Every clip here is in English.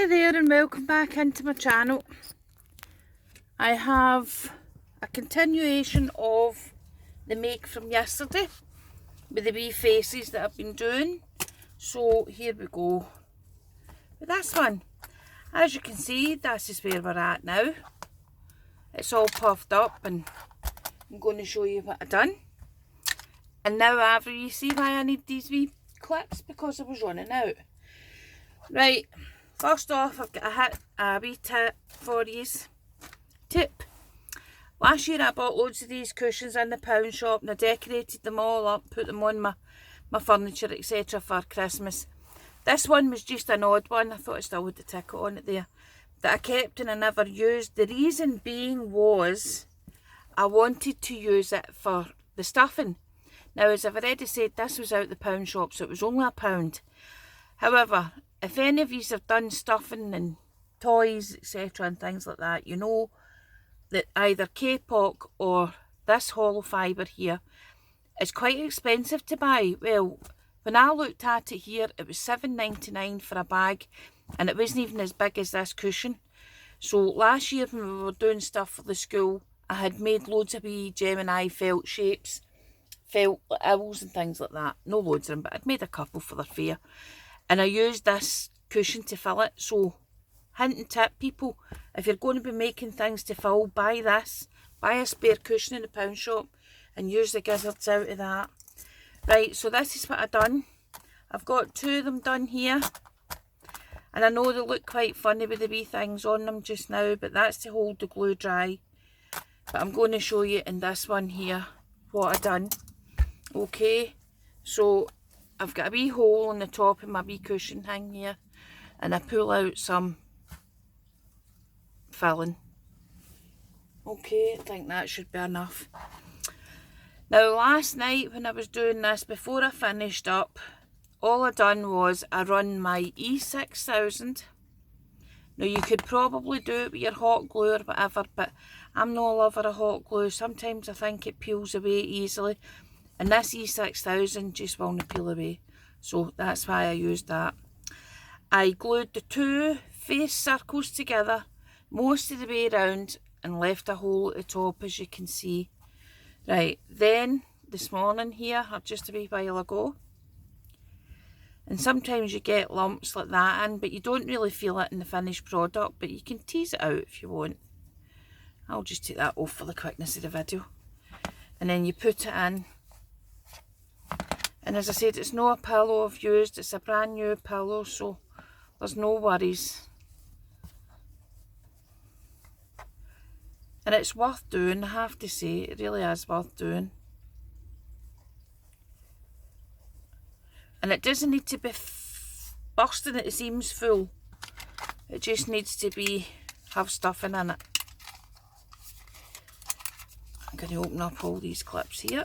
Hi there and welcome back into my channel. I have a continuation of the make from yesterday with the wee faces that I've been doing. So here we go with this one. As you can see, this is where we're at now. It's all puffed up and I'm going to show you what I've done. And now after you see why I need these wee clips, because I was running out. Right. First off, I've got a wee tip for yous. Tip. Last year I bought loads of these cushions in the pound shop and I decorated them all up, put them on my furniture, etc. for Christmas. This one was just an odd one. I thought I still had the ticket on it there. That I kept and I never used. The reason being was I wanted to use it for the stuffing. Now, as I've already said, this was out the pound shop, so it was only £1. However, if any of you have done stuffing and toys, etc. and things like that, you know that either K-Pop or this hollow fibre here is quite expensive to buy. Well, when I looked at it here, it was £7.99 for a bag, and it wasn't even as big as this cushion. So last year when we were doing stuff for the school, I had made loads of wee Gemini felt shapes, felt owls and things like that. No loads of them, but I'd made a couple for their fair. And I used this cushion to fill it. So, hint and tip, people, if you're going to be making things to fill, buy this. Buy a spare cushion in the pound shop and use the gizzards out of that. Right, so this is what I've done. I've got two of them done here. And I know they look quite funny with the wee things on them just now, but that's to hold the glue dry. But I'm going to show you in this one here what I've done. Okay, so I've got a wee hole on the top of my wee cushion thing here, and I pull out some filling. Okay, I think that should be enough. Now last night when I was doing this, before I finished up, all I done was I run my E6000. Now you could probably do it with your hot glue or whatever, but I'm no lover of hot glue. Sometimes I think it peels away easily. And this E6000 just will not peel away. So that's why I used that. I glued the two face circles together most of the way around and left a hole at the top, as you can see. Right, then this morning here, or just a wee while ago, and sometimes you get lumps like that in, but you don't really feel it in the finished product, but you can tease it out if you want. I'll just take that off for the quickness of the video. And then you put it in. And as I said, it's not a pillow I've used, it's a brand new pillow, so there's no worries. And it's worth doing, I have to say, it really is worth doing. And it doesn't need to be bursting at the seams full. It just needs to have stuffing in it. I'm going to open up all these clips here.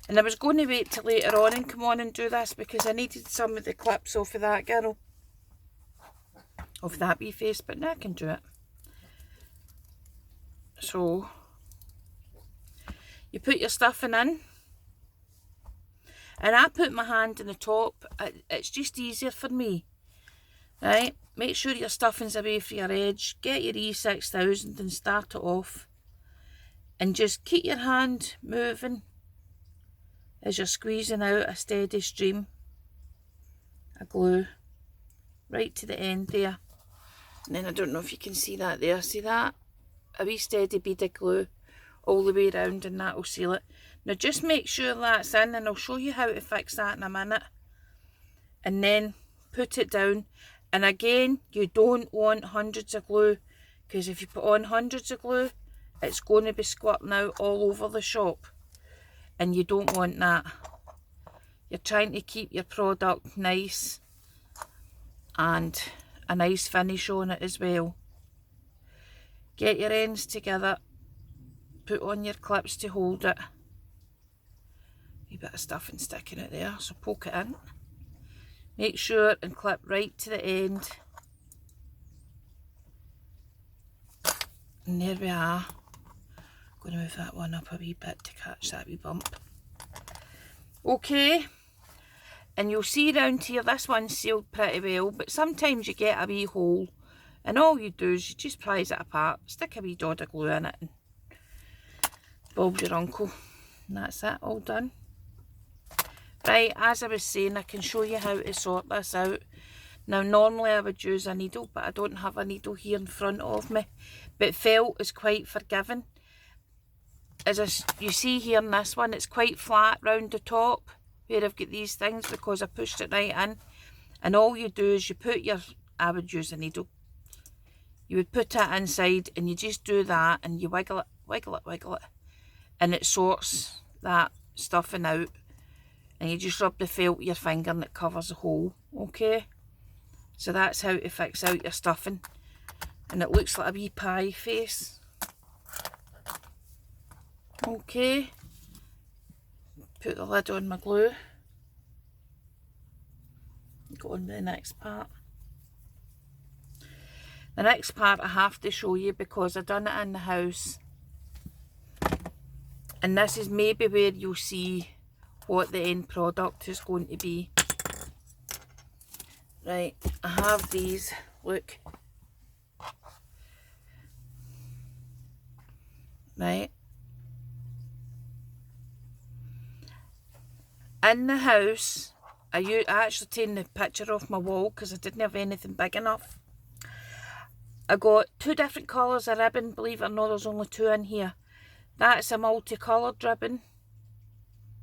And I was going to wait till later on and come on and do this because I needed some of the clips off of that girl. Off that wee face, but now I can do it. So, you put your stuffing in. And I put my hand in the top. It's just easier for me. Right? Make sure your stuffing's away from your edge. Get your E6000 and start it off. And just keep your hand moving as you're squeezing out a steady stream of glue right to the end there. And then I don't know if you can see that there. See that? A wee steady bead of glue all the way around, and that will seal it. Now just make sure that's in, and I'll show you how to fix that in a minute. And then put it down. And again, you don't want hundreds of glue, because if you put on hundreds of glue, it's going to be squirting out all over the shop. And you don't want that. You're trying to keep your product nice and a nice finish on it as well. Get your ends together, put on your clips to hold it. A bit of stuffing sticking out there, so poke it in. Make sure and clip right to the end. And there we are. I'm going to move that one up a wee bit to catch that wee bump. Okay, And you'll see round here, this one's sealed pretty well, but sometimes you get a wee hole, and all you do is you just prise it apart, stick a wee dod of glue in it, and Bob's your uncle. And that's it, all done. Right, as I was saying, I can show you how to sort this out. Now, normally I would use a needle, but I don't have a needle here in front of me. But felt is quite forgiving. As you see here in this one, it's quite flat round the top where I've got these things because I pushed it right in. And all you do is you put your, I would use a needle. You would put it inside and you just do that and you wiggle it, wiggle it, wiggle it. And it sorts that stuffing out. And you just rub the felt with your finger and it covers the hole, okay? So that's how to fix out your stuffing. And it looks like a wee pie face. Okay. Put the lid on my glue. Go on to the next part. The next part I have to show you because I done it in the house. And this is maybe where you'll see what the end product is going to be. Right, I have these, look. Right. In the house, I actually taken the picture off my wall because I didn't have anything big enough. I got 2 different colours of ribbon, believe it or not, there's only 2 in here. That's a multicoloured ribbon.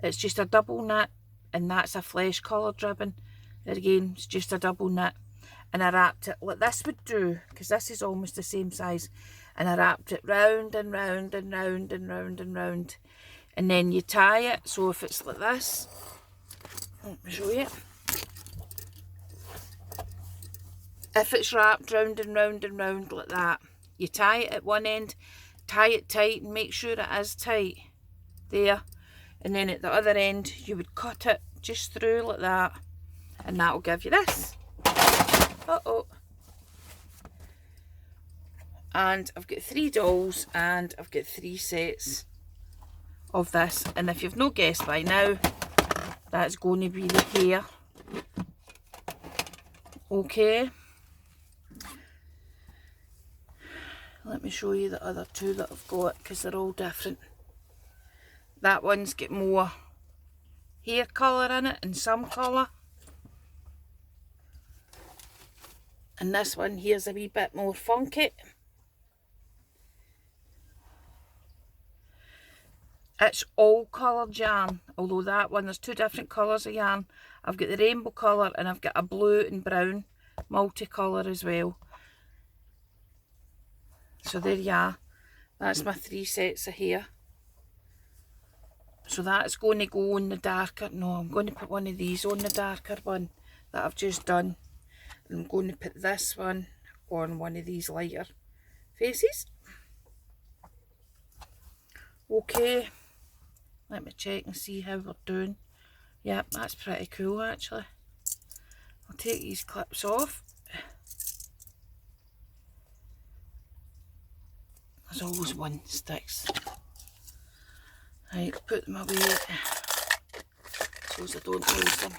It's just a double knit, and that's a flesh coloured ribbon. Again, it's just a double knit. And I wrapped it like this would do, because this is almost the same size. And I wrapped it round and round and round and round and round. And then you tie it, so if it's like this, let me show you. If it's wrapped round and round and round like that, you tie it at one end, tie it tight and make sure it is tight. There. And then at the other end, you would cut it just through like that. And that'll give you this. Uh-oh. And I've got 3 dolls and I've got 3 sets of this. And if you've not guessed by now, that's going to be the hair. Okay. Let me show you the other 2 that I've got because they're all different. That one's got more hair colour in it and some colour. And this one here's a wee bit more funky. It's all coloured yarn, although that one, there's 2 different colours of yarn. I've got the rainbow colour and I've got a blue and brown multicolour as well. So there you are. That's my 3 sets of hair. So that's going to go on the darker, no, I'm going to put one of these on the darker one that I've just done. And I'm going to put this one on one of these lighter faces. Okay, let me check and see how we're doing. Yep, that's pretty cool actually. I'll take these clips off. There's always one sticks. Right, put them away so I don't lose them.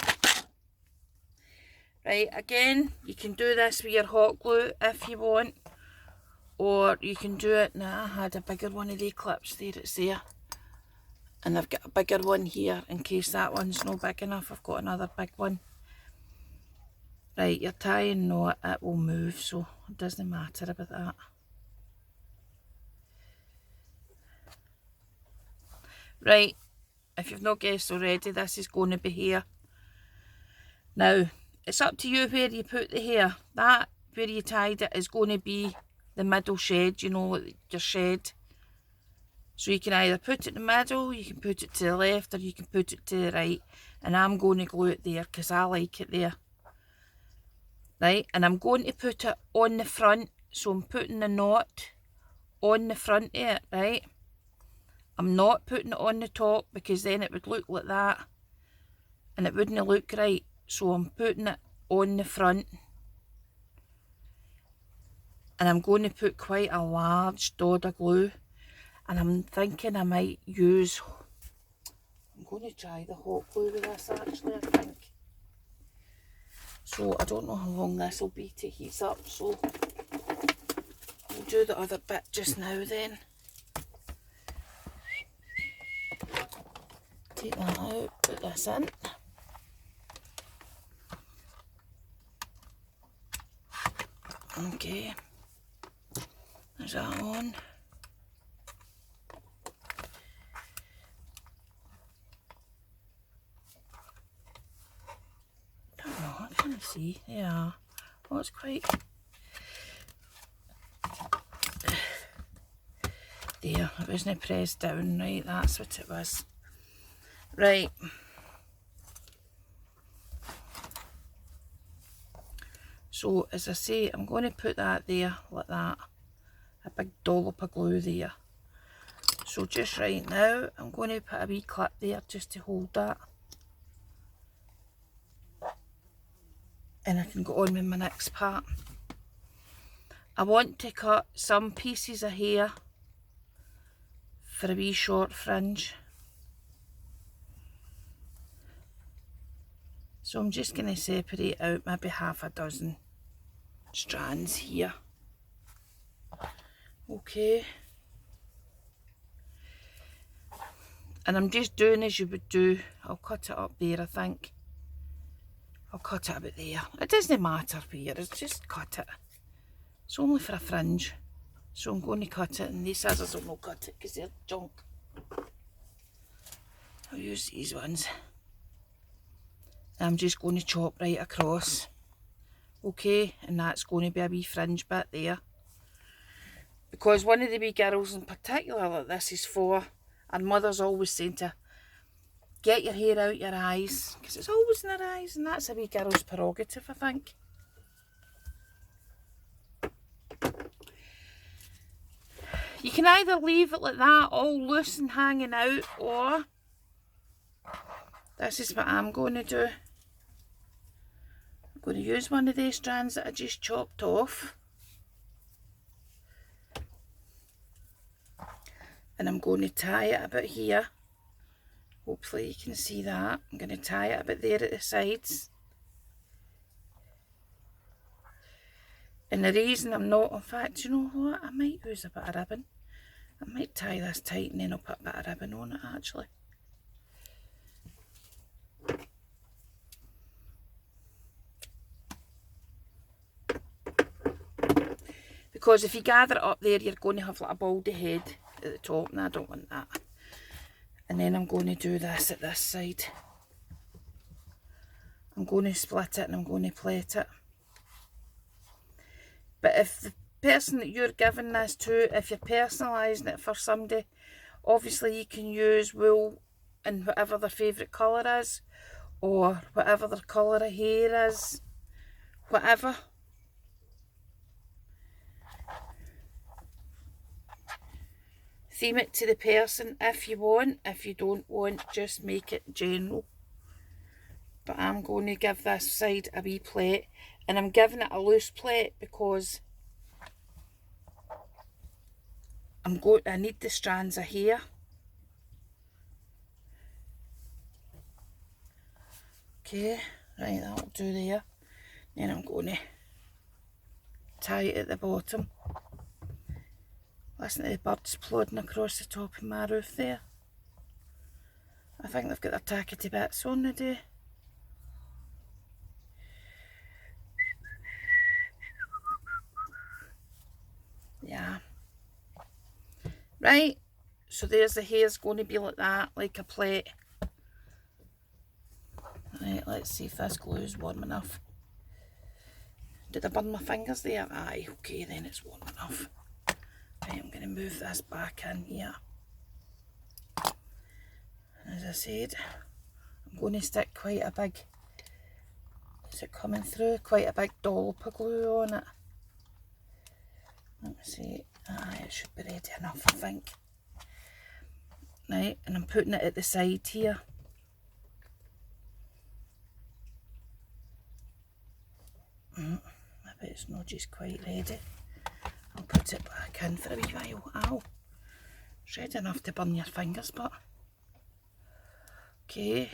Right, again, you can do this with your hot glue if you want, or you can do it, now I had a bigger one of the clips, there it's there, and I've got a bigger one here in case that one's not big enough. I've got another big one. Right, you're tying knot, it will move, so it doesn't matter about that. Right, if you've not guessed already, this is going to be hair. Now, it's up to you where you put the hair. That, where you tied it, is going to be the middle shed, you know, your shed. So you can either put it in the middle, you can put it to the left, or you can put it to the right. And I'm going to glue it there, because I like it there. Right, and I'm going to put it on the front, so I'm putting the knot on the front of it, right? I'm not putting it on the top because then it would look like that and it wouldn't look right. So I'm putting it on the front. And I'm going to put quite a large dod of glue. And I'm thinking I might use, I'm going to try the hot glue with this actually, I think. So I don't know how long this will be to heat up, so we'll do the other bit just now then. Take that out, put this in. Okay, there's that on. Don't know, I can't see. Yeah, well, it's quite. There, it wasn't pressed down, right? That's what it was. Right. So, as I say, I'm going to put that there, like that. A big dollop of glue there. So, just right now, I'm going to put a wee clip there just to hold that. And I can go on with my next part. I want to cut some pieces of hair for a wee short fringe. So I'm just going to separate out maybe half a dozen strands here. Okay. And I'm just doing as you would do. I'll cut it up there, I think. I'll cut it about there. It doesn't matter where, it's just cut it. It's only for a fringe. So I'm going to cut it, and these scissors will not cut it because they're junk. I'll use these ones. I'm just going to chop right across. Okay, and that's going to be a wee fringe bit there. Because one of the wee girls in particular that this is for, and mother's always saying to get your hair out your eyes, because it's always in her eyes, and that's a wee girl's prerogative, I think. You can either leave it like that, all loose and hanging out, or this is what I'm going to do. I'm going to use one of these strands that I just chopped off. And I'm going to tie it about here. Hopefully you can see that. I'm going to tie it about there at the sides. And the reason I'm not, in fact, you know what? I might use a bit of ribbon. I might tie this tight and then I'll put a bit of ribbon on it actually. Because if you gather it up there, you're going to have like a baldy head at the top, and I don't want that. And then I'm going to do this at this side. I'm going to split it and I'm going to plait it. But if the person that you're giving this to, if you're personalising it for somebody, obviously you can use wool in whatever their favourite colour is, or whatever their colour of hair is, whatever. Theme it to the person if you want. If you don't want, just make it general. But I'm going to give this side a wee plait, and I'm giving it a loose plait because I need the strands of hair. Okay, right, that'll do there. Then I'm going to tie it at the bottom. Listen to the birds plodding across the top of my roof there. I think they've got their tackety bits on the day. Yeah. Right, so there's the hair's going to be like that, like a plate. Right, let's see if this glue is warm enough. Did I burn my fingers there? Aye, okay, then it's warm enough. Right, I'm going to move this back in here. As I said, I'm going to stick quite a big, is it coming through? Quite a big dollop of glue on it. Let me see. Aye, it should be ready enough, I think. Right, and I'm putting it at the side here. Maybe it's not just quite ready. I'll put it back in for a wee while. Ow. It's ready enough to burn your fingers, but... Okay.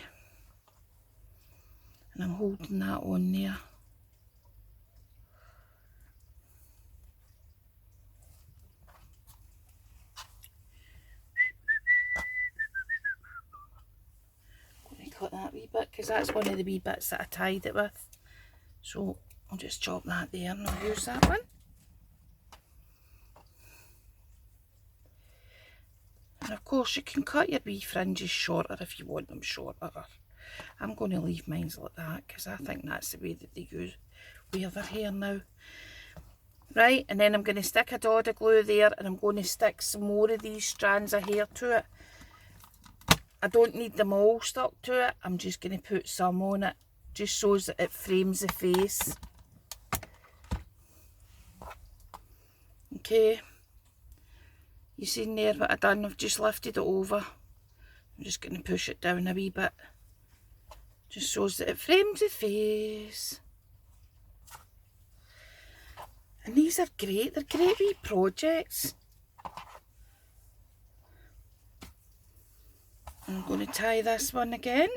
And I'm holding that on there. that wee bit, because that's one of the wee bits that I tied it with. So I'll just chop that there and I'll use that one. And of course you can cut your wee fringes shorter if you want them shorter. I'm going to leave mine like that because I think that's the way that they wear their hair now. Right, and then I'm going to stick a dot of glue there, and I'm going to stick some more of these strands of hair to it. I don't need them all stuck to it, I'm just going to put some on it, just so that it frames the face. Okay, you seen there what I done? I've just lifted it over. I'm just going to push it down a wee bit, just so that it frames the face. And these are great, they're great wee projects. I'm going to tie this one again,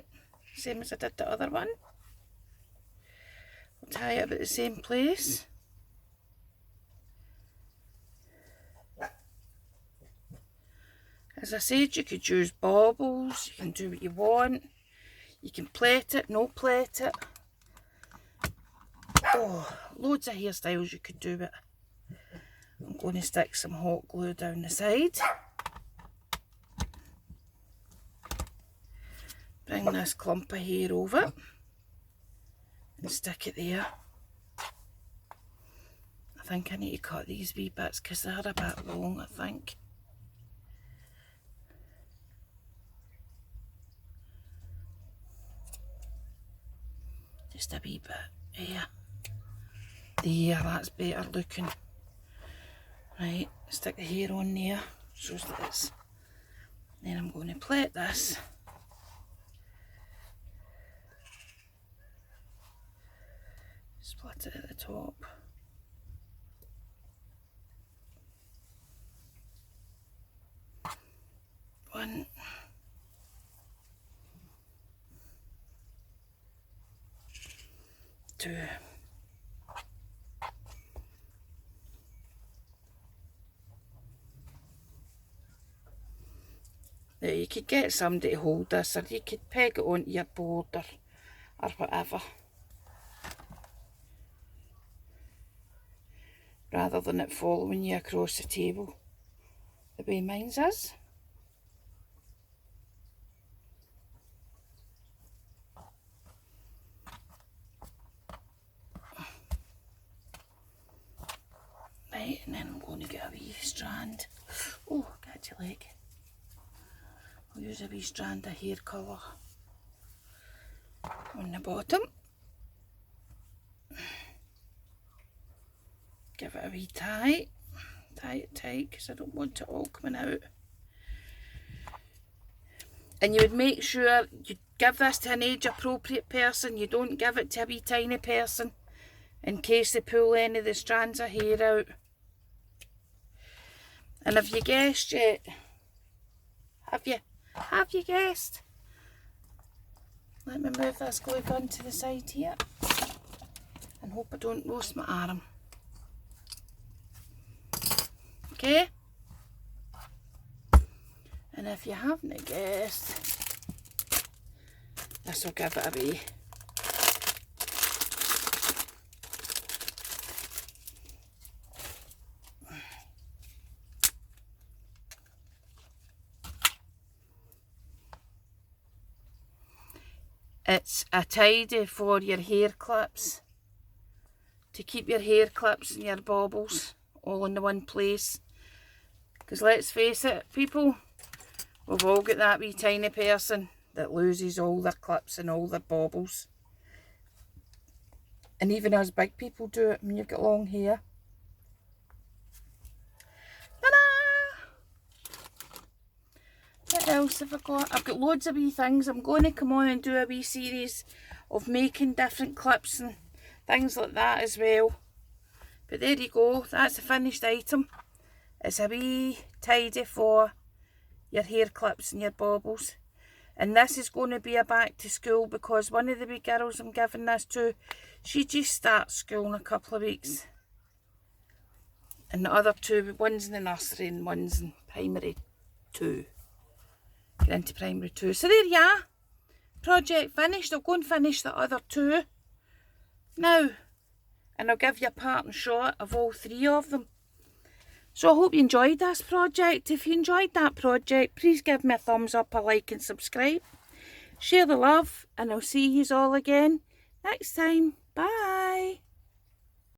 same as I did the other one. I'll tie it at the same place. As I said, you could use baubles, you can do what you want. You can plait it, no plait it. Oh, loads of hairstyles you could do it. I'm going to stick some hot glue down the side. Bring this clump of hair over and stick it there. I think I need to cut these wee bits because they're a bit long, I think. Just a wee bit here. There, that's better looking. Right, stick the hair on there, shows that it's. Then I'm going to plait this. Split it at the top. One. Two. Now you could get somebody to hold this, or you could peg it onto your board or whatever, rather than it following you across the table the way mine's is. Right, and then I'm going to get a wee strand. Oh, catch your leg. I'll use a wee strand of hair colour on the bottom. Give it a wee tie. Tie it tight because I don't want it all coming out. And you would make sure you give this to an age appropriate person. You don't give it to a wee tiny person in case they pull any of the strands of hair out. And have you guessed yet? Have you? Have you guessed? Let me move this glue gun to the side here and hope I don't roast my arm. Okay? And if you haven't guessed, this will give it away. It's a tidy for your hair clips, to keep your hair clips and your baubles all in the one place. Because let's face it, people, we've all got that wee tiny person that loses all their clips and all their baubles. And even us big people do it when you've got long hair. What else have I got? I've got loads of wee things. I'm going to come on and do a wee series of making different clips and things like that as well. But there you go, that's a finished item. It's a wee tidy for your hair clips and your baubles. And this is going to be a back to school because one of the wee girls I'm giving this to, she just starts school in a couple of weeks. And the other two, one's in the nursery and one's in primary 2. Get into primary 2. So there you are. project finished, I'll go and finish the other two now, and I'll give you a parting shot of all three of them. So I hope you enjoyed this project. If you enjoyed that project, please give me a thumbs up, a like and subscribe. Share the love, and I'll see you all again next time. Bye.